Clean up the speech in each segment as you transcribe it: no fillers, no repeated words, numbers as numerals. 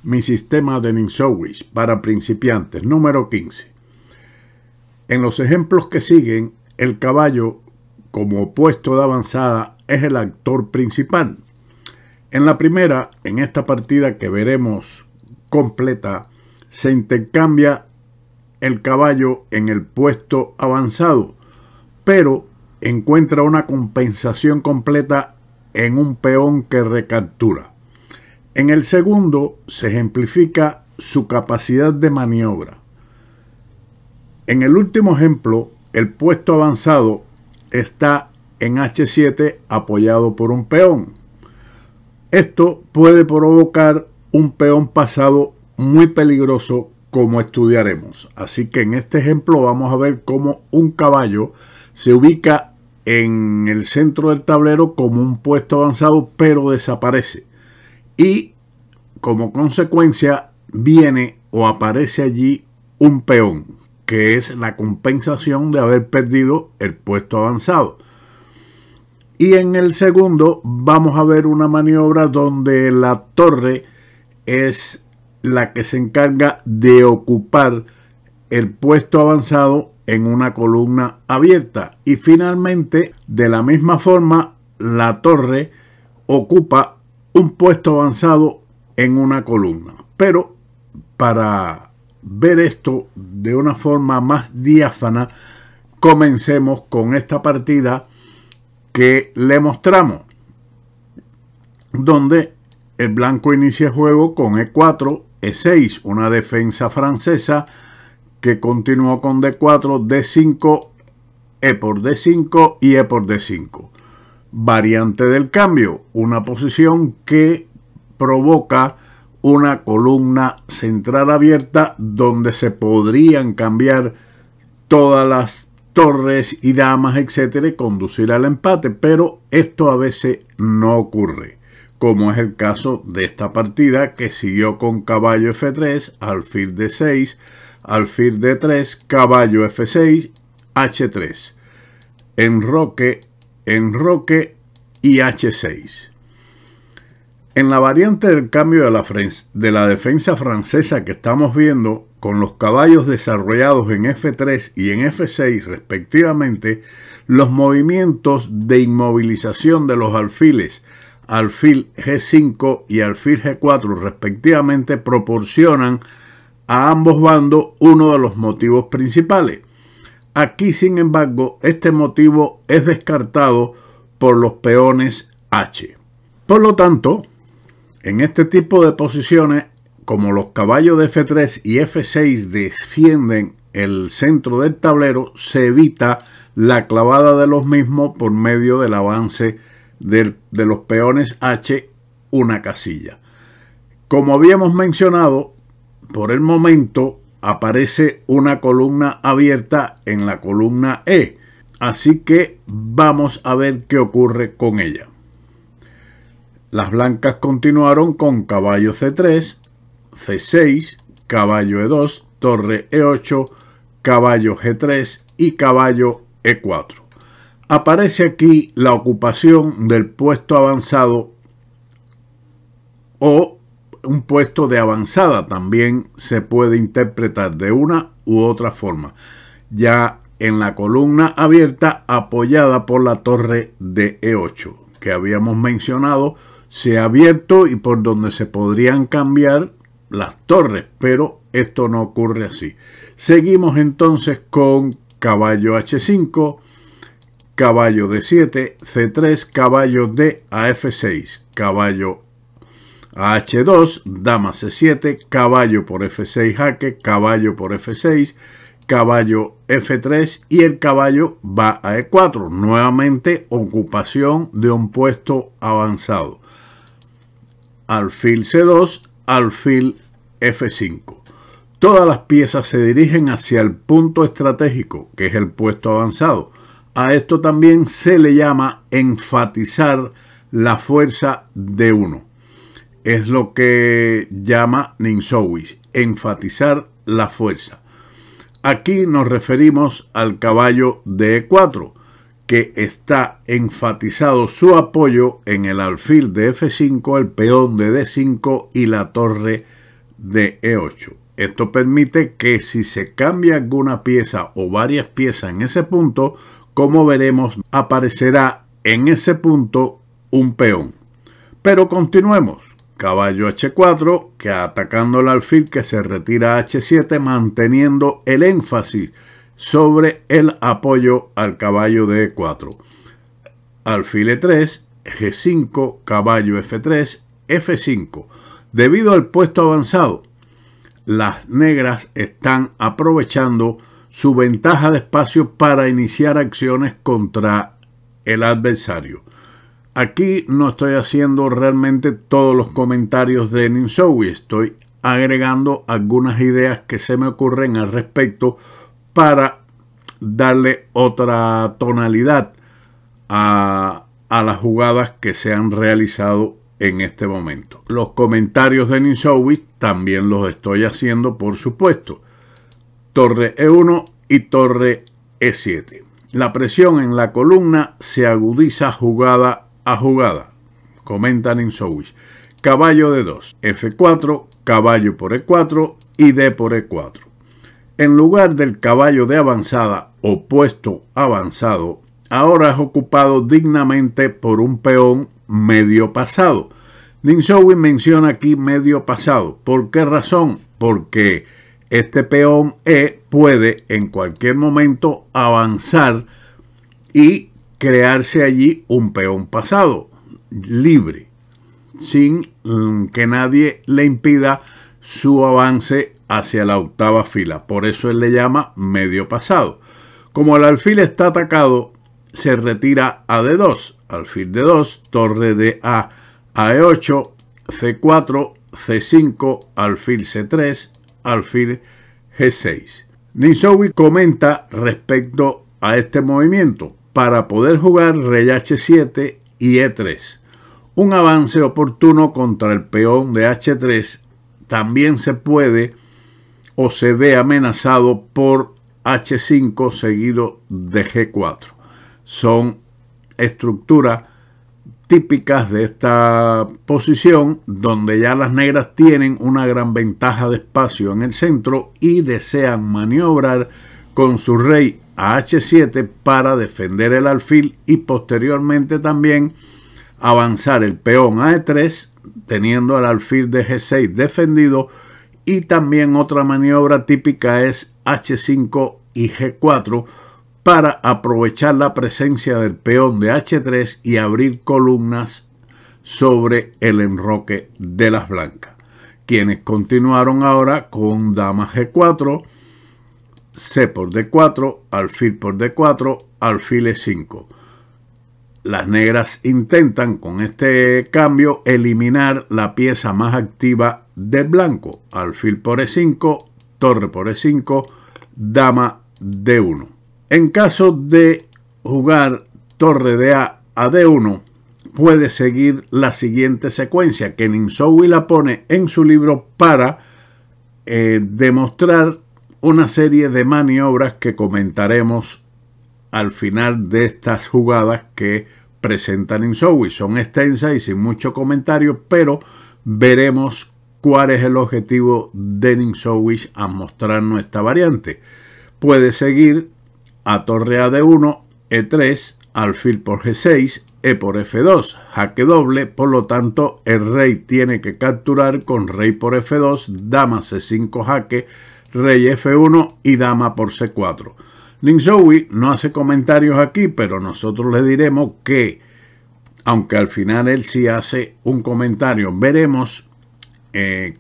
Mi sistema de Ninsowish para principiantes, número 15. En los ejemplos que siguen, el caballo, como puesto de avanzada, es el actor principal. En la primera, en esta partida que veremos completa, se intercambia el caballo en el puesto avanzado, pero encuentra una compensación completa en un peón que recaptura. En el segundo se ejemplifica su capacidad de maniobra. En el último ejemplo, el puesto avanzado está en H7 apoyado por un peón. Esto puede provocar un peón pasado muy peligroso, como estudiaremos. Así que en este ejemplo vamos a ver cómo un caballo se ubica en el centro del tablero como un puesto avanzado, pero desaparece. Y como consecuencia viene o aparece allí un peón, que es la compensación de haber perdido el puesto avanzado. Y en el segundo vamos a ver una maniobra donde la torre es la que se encarga de ocupar el puesto avanzado en una columna abierta. Y finalmente, de la misma forma, la torre ocupa un puesto avanzado en una columna. Pero para ver esto de una forma más diáfana, comencemos con esta partida que le mostramos, donde el blanco inicia el juego con E4, E6, una defensa francesa que continuó con D4, D5, E por D5 y E por D5. Variante del cambio, una posición que provoca una columna central abierta donde se podrían cambiar todas las torres y damas, etcétera, y conducir al empate, pero esto a veces no ocurre, como es el caso de esta partida que siguió con caballo F3, alfil D6, alfil D3, caballo F6, H3, enroque, enroque y H6. En la variante del cambio de la defensa francesa que estamos viendo, con los caballos desarrollados en F3 y en F6 respectivamente, los movimientos de inmovilización de los alfiles, alfil G5 y alfil G4 respectivamente, proporcionan a ambos bandos uno de los motivos principales. Aquí, sin embargo, este motivo es descartado por los peones H. Por lo tanto, en este tipo de posiciones, como los caballos de F3 y F6 defienden el centro del tablero, se evita la clavada de los mismos por medio del avance de los peones H una casilla. Como habíamos mencionado, por el momento aparece una columna abierta en la columna E, así que vamos a ver qué ocurre con ella. Las blancas continuaron con caballo C3, C6, caballo E2, torre E8, caballo G3 y caballo E4. Aparece aquí la ocupación del puesto avanzado o un puesto de avanzada. También se puede interpretar de una u otra forma, ya en la columna abierta apoyada por la torre de E8 que habíamos mencionado, se ha abierto y por donde se podrían cambiar las torres, pero esto no ocurre así. Seguimos entonces con caballo H5, caballo D7, C3, caballo D a F6, caballo a H2, dama C7, caballo por F6 jaque, caballo por F6, caballo F3 y el caballo va a E4. Nuevamente ocupación de un puesto avanzado. Alfil C2, alfil F5. Todas las piezas se dirigen hacia el punto estratégico, que es el puesto avanzado. A esto también se le llama enfatizar la fuerza de uno. Es lo que llama Ninsowish, enfatizar la fuerza. Aquí nos referimos al caballo de E4, que está enfatizado su apoyo en el alfil de F5, el peón de D5 y la torre de E8. Esto permite que si se cambia alguna pieza o varias piezas en ese punto, como veremos, aparecerá en ese punto un peón. Pero continuemos. Caballo H4, que atacando el alfil que se retira a H7, manteniendo el énfasis sobre el apoyo al caballo de E4. Alfil E3, G5, caballo F3, F5. Debido al puesto avanzado, las negras están aprovechando su ventaja de espacio para iniciar acciones contra el adversario. Aquí no estoy haciendo realmente todos los comentarios de Ninsowi, estoy agregando algunas ideas que se me ocurren al respecto para darle otra tonalidad a las jugadas que se han realizado en este momento. Los comentarios de Ninsowi también los estoy haciendo, por supuesto. Torre E1 y torre E7. La presión en la columna se agudiza jugada a jugada, comenta Ninsowi. Caballo D2, F4, caballo por E4 y D por E4. En lugar del caballo de avanzada o puesto avanzado, ahora es ocupado dignamente por un peón medio pasado. Ninsowi menciona aquí medio pasado. ¿Por qué razón? Porque este peón E puede en cualquier momento avanzar y crearse allí un peón pasado, libre, sin que nadie le impida su avance hacia la octava fila. Por eso él le llama medio pasado. Como el alfil está atacado, se retira a D2, alfil D2, torre de A E8, C4, C5, alfil C3, alfil G6. Ninsowi comenta respecto a este movimiento: para poder jugar rey H7 y E3. Un avance oportuno contra el peón de H3 también se puede o se ve amenazado por H5 seguido de G4. Son estructuras típicas de esta posición donde ya las negras tienen una gran ventaja de espacio en el centro y desean maniobrar con su rey a H7 para defender el alfil y posteriormente también avanzar el peón a E3 teniendo el alfil de G6 defendido. Y también otra maniobra típica es H5 y G4 para aprovechar la presencia del peón de H3 y abrir columnas sobre el enroque de las blancas, quienes continuaron ahora con dama G4, C por D4, alfil por D4, alfil E5. Las negras intentan con este cambio eliminar la pieza más activa del blanco, alfil por E5, torre por E5, dama D1. En caso de jugar torre de A D1, puede seguir la siguiente secuencia que Ninsowi la pone en su libro para demostrar una serie de maniobras que comentaremos al final de estas jugadas que presenta Ninsowi. Son extensas y sin mucho comentario, pero veremos cuál es el objetivo de Ninsowi a mostrarnos esta variante. Puede seguir a torre a D1, E3, alfil por G6, E por F2, jaque doble, por lo tanto el rey tiene que capturar con rey por F2, dama C5 jaque, rey F1 y dama por C4. Ninsowi no hace comentarios aquí, pero nosotros le diremos que, aunque al final él sí hace un comentario, veremos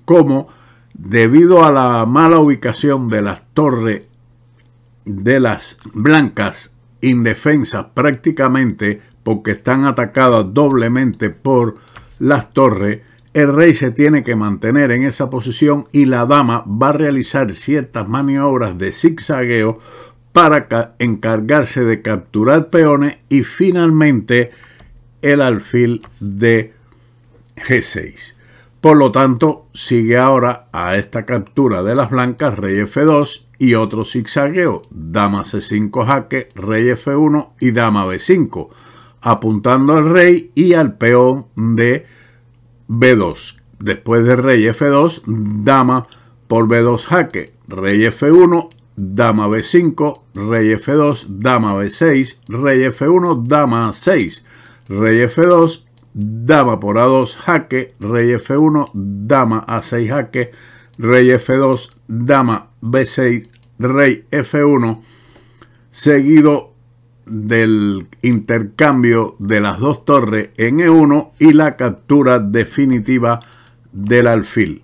cómo, debido a la mala ubicación de las torres de las blancas indefensas prácticamente, porque están atacadas doblemente por las torres, el rey se tiene que mantener en esa posición y la dama va a realizar ciertas maniobras de zigzagueo para encargarse de capturar peones y finalmente el alfil de G6. Por lo tanto, sigue ahora a esta captura de las blancas rey F2 y otro zigzagueo, dama C5 jaque, rey F1 y dama B5, apuntando al rey y al peón de B2, Después de rey F2, dama por B2 jaque, rey F1, dama B5, rey F2, dama B6, rey F1, dama A6, rey F2, dama por A2 jaque, rey F1, dama A6 jaque, rey F2, dama B6, rey F1, seguido del intercambio de las dos torres en E1 y la captura definitiva del alfil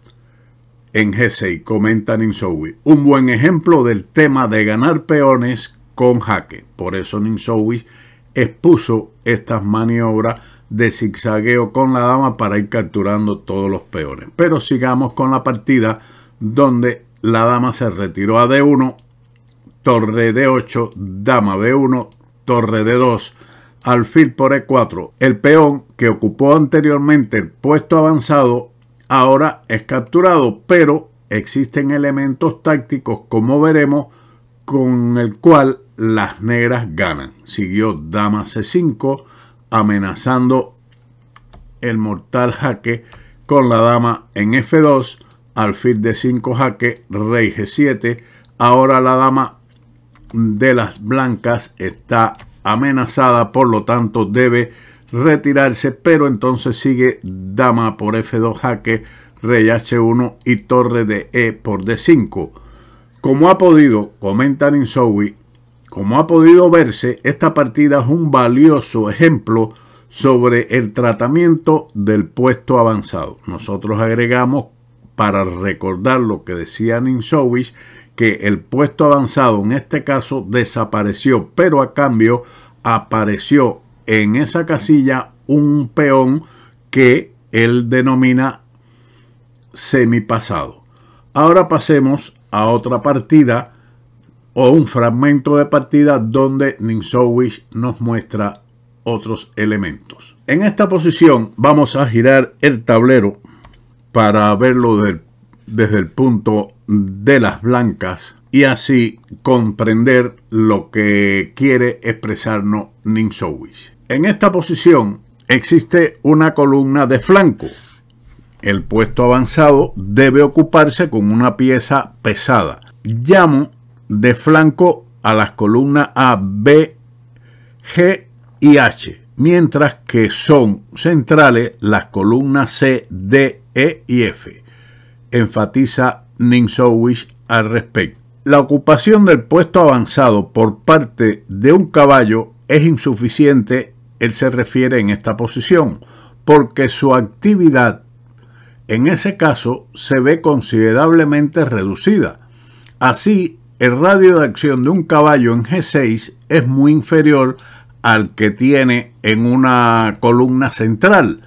en G6, comenta Ninsowi. Un buen ejemplo del tema de ganar peones con jaque. Por eso Ninsowi expuso estas maniobras de zigzagueo con la dama para ir capturando todos los peones. Pero sigamos con la partida donde la dama se retiró a D1, torre D8, dama B1, torre D2, alfil por E4. El peón que ocupó anteriormente el puesto avanzado ahora es capturado, pero existen elementos tácticos, como veremos, con el cual las negras ganan. Siguió dama C5, amenazando el mortal jaque con la dama en F2, alfil D5 jaque, rey G7. Ahora la dama de las blancas está amenazada, por lo tanto debe retirarse, pero entonces sigue dama por F2 jaque, rey H1 y torre de E por D5. Como ha podido, comenta Ninsowi, como ha podido verse, esta partida es un valioso ejemplo sobre el tratamiento del puesto avanzado. Nosotros agregamos, para recordar lo que decía Ninsowi, que el puesto avanzado en este caso desapareció, pero a cambio apareció en esa casilla un peón que él denomina semipasado. Ahora pasemos a otra partida o un fragmento de partida donde Ninsowi nos muestra otros elementos. En esta posición vamos a girar el tablero para verlo desde el punto de las blancas y así comprender lo que quiere expresarnos Ninsowi. En esta posición existe una columna de flanco. El puesto avanzado debe ocuparse con una pieza pesada. Llamo de flanco a las columnas A, B, G y H, mientras que son centrales las columnas C, D, E y F. Enfatiza Ninsowi al respecto. La ocupación del puesto avanzado por parte de un caballo es insuficiente, él se refiere en esta posición, porque su actividad en ese caso se ve considerablemente reducida. Así, el radio de acción de un caballo en G6 es muy inferior al que tiene en una columna central,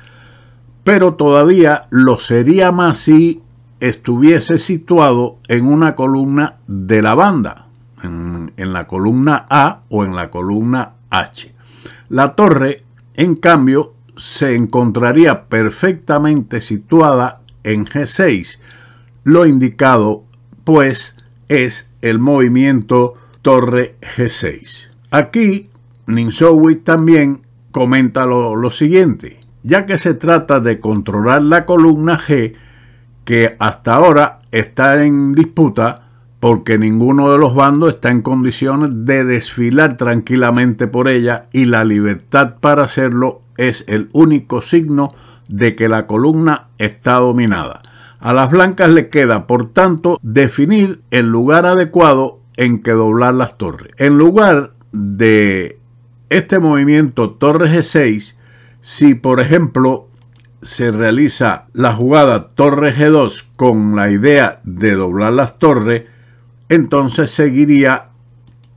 pero todavía lo sería más si estuviese situado en una columna de la banda, en la columna A o en la columna H. La torre, en cambio, se encontraría perfectamente situada en G6. Lo indicado, pues, es el movimiento torre G6. Aquí, Ninsowi también comenta lo siguiente. Ya que se trata de controlar la columna G, que hasta ahora está en disputa porque ninguno de los bandos está en condiciones de desfilar tranquilamente por ella y la libertad para hacerlo es el único signo de que la columna está dominada. A las blancas le queda, por tanto, definir el lugar adecuado en que doblar las torres. En lugar de este movimiento torre G6, si por ejemplo se realiza la jugada torre G2 con la idea de doblar las torres, entonces seguiría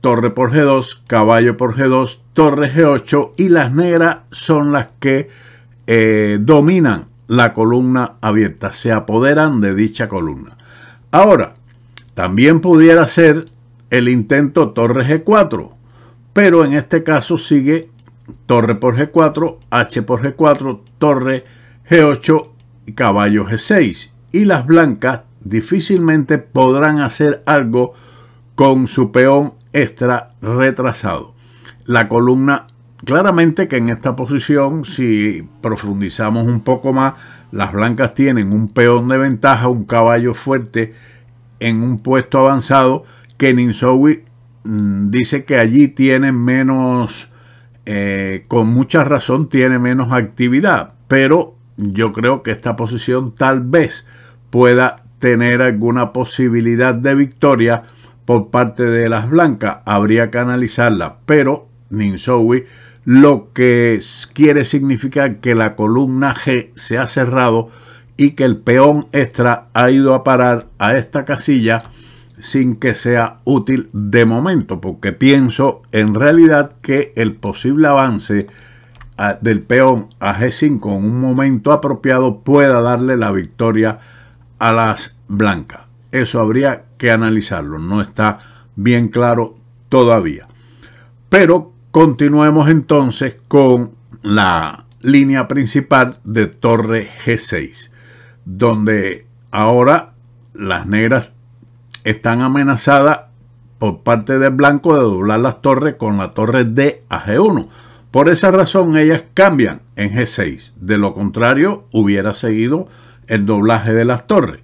torre por G2, caballo por G2, torre G8 y las negras son las que dominan la columna abierta, se apoderan de dicha columna. Ahora, también pudiera ser el intento torre G4, pero en este caso sigue torre por G4, H por G4, torre G8 y caballo G6. Y las blancas difícilmente podrán hacer algo con su peón extra retrasado. La columna Claramente que en esta posición, si profundizamos un poco más, las blancas tienen un peón de ventaja, un caballo fuerte en un puesto avanzado, que Ninsowi dice que allí tienen menos, con mucha razón, tiene menos actividad, pero yo creo que esta posición tal vez pueda tener alguna posibilidad de victoria por parte de las blancas. Habría que analizarla, pero Ninsowi lo que quiere significar que la columna G se ha cerrado y que el peón extra ha ido a parar a esta casilla sin que sea útil de momento, porque pienso en realidad que el posible avance del peón a G5 en un momento apropiado pueda darle la victoria a las blancas. Eso habría que analizarlo, no está bien claro todavía. Pero continuemos entonces con la línea principal de torre G6, donde ahora las negras están amenazadas por parte del blanco de doblar las torres con la torre D a G1. Por esa razón ellas cambian en G6. De lo contrario, hubiera seguido el doblaje de las torres.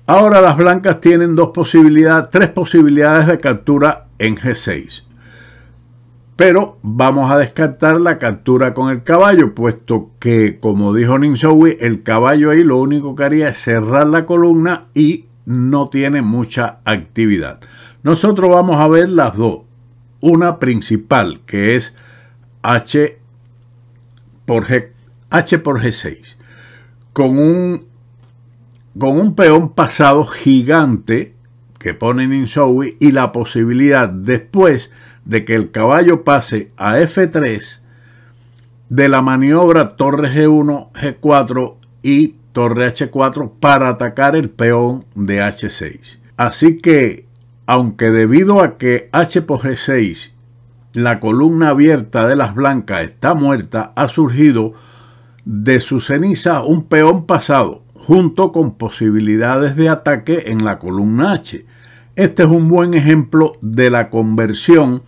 Ahora las blancas tienen tres posibilidades de captura en G6. Pero vamos a descartar la captura con el caballo, puesto que, como dijo Ninsowi, el caballo ahí lo único que haría es cerrar la columna y no tiene mucha actividad. Nosotros vamos a ver las dos. Una principal, que es H por G6, con un peón pasado gigante que pone Ninsowi y la posibilidad después de que el caballo pase a F3 de la maniobra torre G1, G4 y torre H4 para atacar el peón de H6. Así que, aunque debido a que H por G6 la columna abierta de las blancas está muerta, ha surgido de su ceniza un peón pasado, junto con posibilidades de ataque en la columna H. Este es un buen ejemplo de la conversión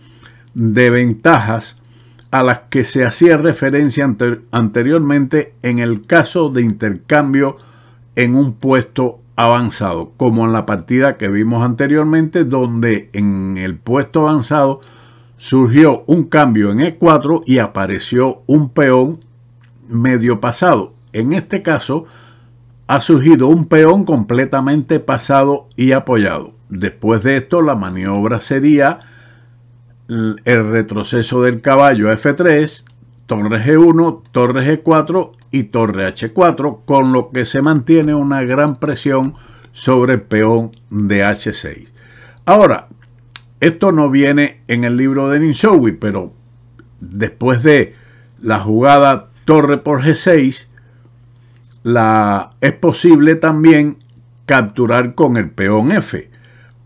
de ventajas a las que se hacía referencia anteriormente en el caso de intercambio en un puesto avanzado, como en la partida que vimos anteriormente, donde en el puesto avanzado surgió un cambio en E4 y apareció un peón medio pasado. En este caso ha surgido un peón completamente pasado y apoyado. Después de esto, la maniobra sería el retroceso del caballo a F3, torre G1, torre G4 y torre H4, con lo que se mantiene una gran presión sobre el peón de H6. Ahora, esto no viene en el libro de Ninsowi, pero después de la jugada torre por G6, es posible también capturar con el peón F,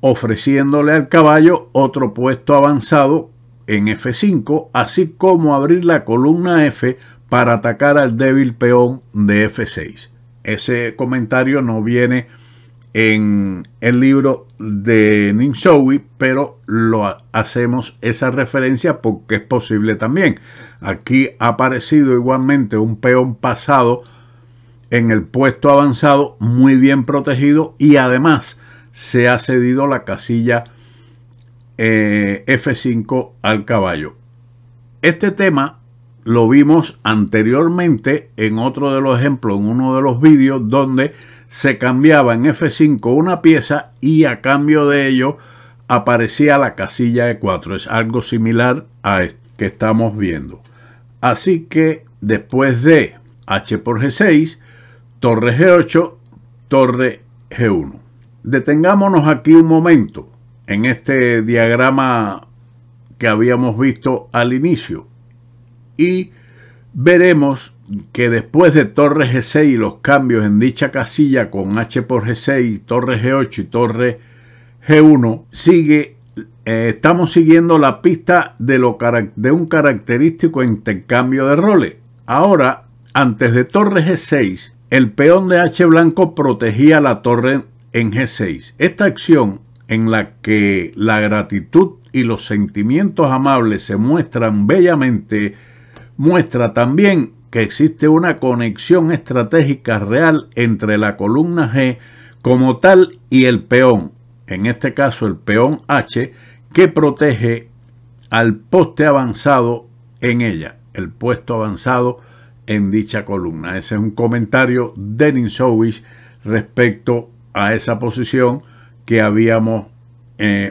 ofreciéndole al caballo otro puesto avanzado en F5, así como abrir la columna F para atacar al débil peón de F6. Ese comentario no viene en el libro de Ninsowi, pero lo hacemos esa referencia porque es posible también. Aquí ha aparecido igualmente un peón pasado en el puesto avanzado muy bien protegido y además se ha cedido la casilla F5 al caballo. Este tema lo vimos anteriormente en otro de los ejemplos, en uno de los vídeos donde se cambiaba en F5 una pieza y a cambio de ello aparecía la casilla E4. Es algo similar a este que estamos viendo. Así que después de H por G6, torre G8, torre G1. Detengámonos aquí un momento en este diagrama que habíamos visto al inicio y veremos que después de torre G6 y los cambios en dicha casilla con H por G6, torre G8 y torre G1, estamos siguiendo la pista de un característico intercambio de roles. Ahora, antes de torre G6, el peón de H blanco protegía la torre en G6. Esta acción en la que la gratitud y los sentimientos amables se muestran bellamente, muestra también que existe una conexión estratégica real entre la columna G como tal y el peón, en este caso el peón H, que protege al poste avanzado en ella, el puesto avanzado en dicha columna. Ese es un comentario de Ninzowitsch respecto a esa posición que habíamos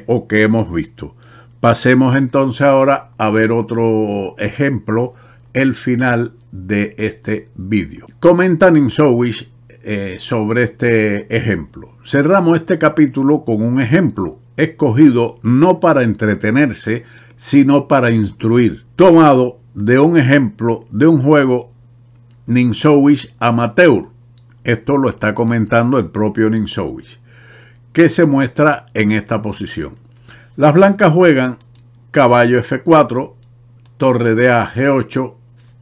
o que hemos visto. Pasemos entonces ahora a ver otro ejemplo, el final de este vídeo. Comenta Ninzowitsch sobre este ejemplo. Cerramos este capítulo con un ejemplo escogido no para entretenerse, sino para instruir, tomado de un ejemplo de un juego Ninzowitsch amateur. Esto lo está comentando el propio Ninzowitsch, que se muestra en esta posición. Las blancas juegan caballo F4, torre de A G8.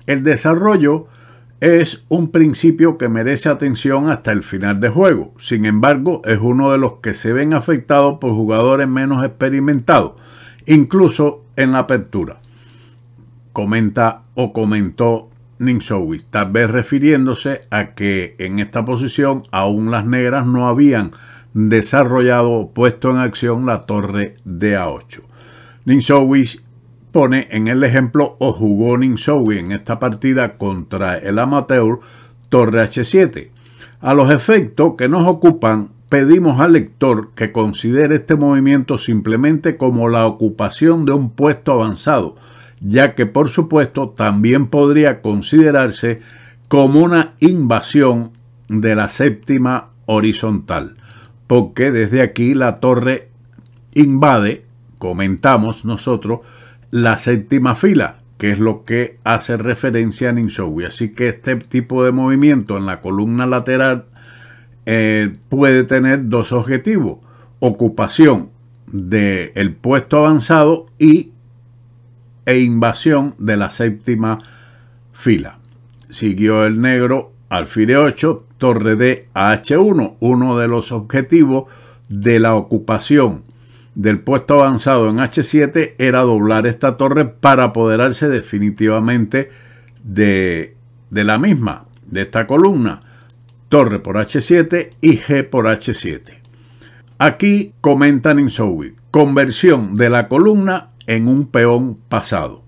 El desarrollo es un principio que merece atención hasta el final de juego. Sin embargo, es uno de los que se ven afectados por jugadores menos experimentados, incluso en la apertura. Comenta o comentó Ninzowitsch, tal vez refiriéndose a que en esta posición aún las negras no habían desarrollado o puesto en acción la torre de A8. Ninzowitsch pone en el ejemplo, o jugó Ninzowitsch en esta partida contra el amateur, torre H7. A los efectos que nos ocupan, pedimos al lector que considere este movimiento simplemente como la ocupación de un puesto avanzado, ya que por supuesto también podría considerarse como una invasión de la séptima horizontal, porque desde aquí la torre invade, comentamos nosotros, la séptima fila, que es lo que hace referencia a Ninzowitsch. Así que este tipo de movimiento en la columna lateral puede tener dos objetivos: ocupación del puesto avanzado e invasión de la séptima fila. Siguió el negro alfil E8, torre D a H1. Uno de los objetivos de la ocupación del puesto avanzado en H7 era doblar esta torre para apoderarse definitivamente de la misma, de esta columna. Torre por H7 y G por H7. Aquí comenta Ninzowitsch, conversión de la columna en un peón pasado.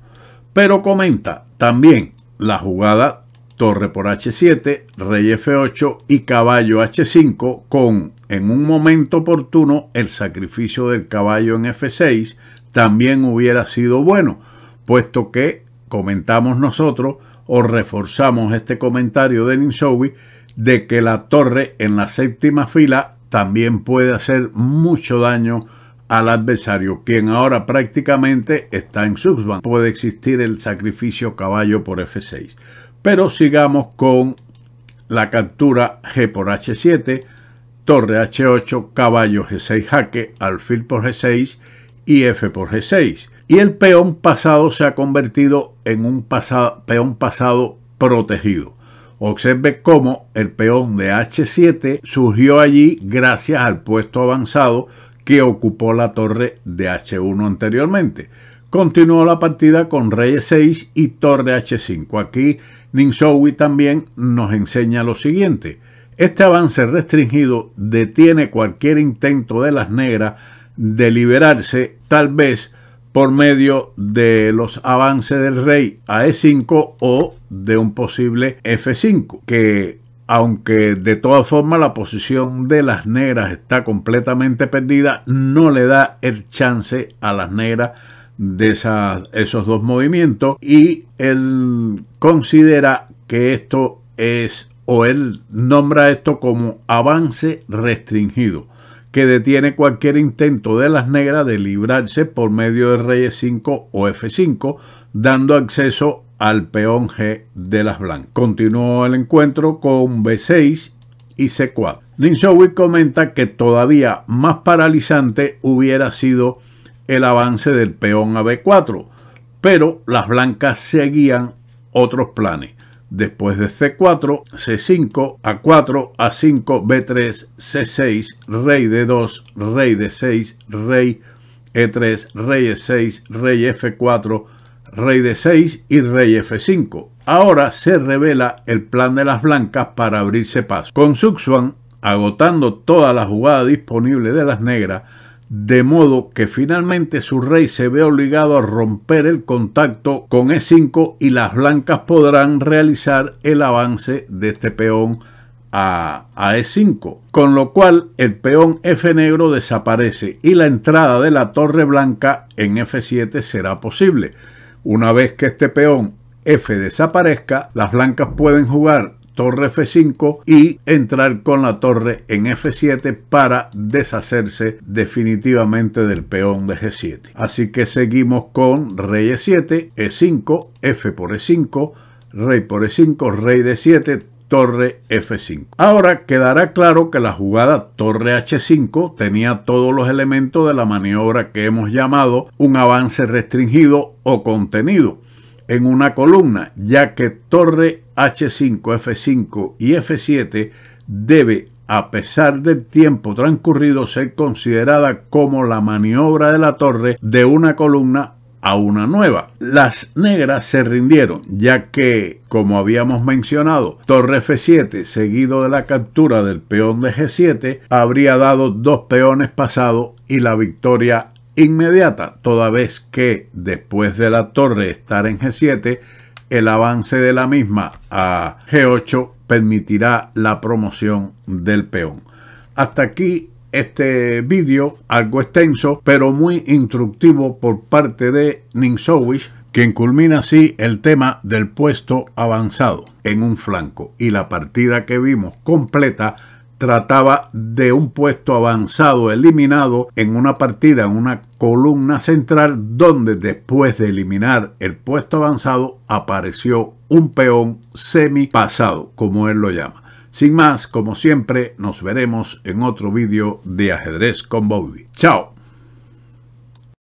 Pero comenta también la jugada torre por H7, rey F8 y caballo H5 con, en un momento oportuno, el sacrificio del caballo en F6 también hubiera sido bueno, puesto que comentamos nosotros o reforzamos este comentario de Ninzowitsch de que la torre en la séptima fila también puede hacer mucho daño al adversario, quien ahora prácticamente está en subban. Puede existir el sacrificio caballo por F6. Pero sigamos con la captura G por H7, torre H8, caballo G6 jaque, alfil por G6 y F por G6. Y el peón pasado se ha convertido en un peón pasado protegido. Observe cómo el peón de H7 surgió allí gracias al puesto avanzado que ocupó la torre de H1 anteriormente. Continuó la partida con rey E6 y torre H5. Aquí Ninzowitsch también nos enseña lo siguiente: este avance restringido detiene cualquier intento de las negras de liberarse, tal vez por medio de los avances del rey a E5 o de un posible F5, que aunque de todas formas la posición de las negras está completamente perdida, no le da el chance a las negras de esos dos movimientos, y él considera que esto es, o él nombra esto como avance restringido, que detiene cualquier intento de las negras de librarse por medio de rey E5 o F5, dando acceso al peón G de las blancas. Continuó el encuentro con B6 y C4. Ninzowitsch comenta que todavía más paralizante hubiera sido el avance del peón a B4, pero las blancas seguían otros planes. Después de C4, C5, A4, A5, B3, C6, rey D2, rey D6, rey E3, rey E6, rey F4, rey D6 y rey F5. Ahora se revela el plan de las blancas para abrirse paso, con Suxuan agotando toda la jugada disponible de las negras, de modo que finalmente su rey se ve obligado a romper el contacto con E5 y las blancas podrán realizar el avance de este peón a E5, con lo cual el peón F negro desaparece y la entrada de la torre blanca en F7 será posible. Una vez que este peón F desaparezca, las blancas pueden jugar torre F5 y entrar con la torre en F7 para deshacerse definitivamente del peón de G7. Así que seguimos con rey E7, E5, F por E5, rey por E5, rey D7, torre F5. Ahora quedará claro que la jugada torre H5 tenía todos los elementos de la maniobra que hemos llamado un avance restringido o contenido en una columna, ya que torre H5, F5 y F7 debe, a pesar del tiempo transcurrido, ser considerada como la maniobra de la torre de una columna a una nueva. Las negras se rindieron, ya que, como habíamos mencionado, torre F7 seguido de la captura del peón de G7 habría dado dos peones pasados y la victoria inmediata, toda vez que después de la torre estar en G7, el avance de la misma a G8 permitirá la promoción del peón. Hasta aquí este vídeo, algo extenso, pero muy instructivo por parte de Ninsowish, quien culmina así el tema del puesto avanzado en un flanco. Y la partida que vimos completa trataba de un puesto avanzado eliminado en una partida en una columna central, donde después de eliminar el puesto avanzado apareció un peón semi pasado, como él lo llama. Sin más, como siempre, nos veremos en otro vídeo de Ajedrez con Bowdy. ¡Chao!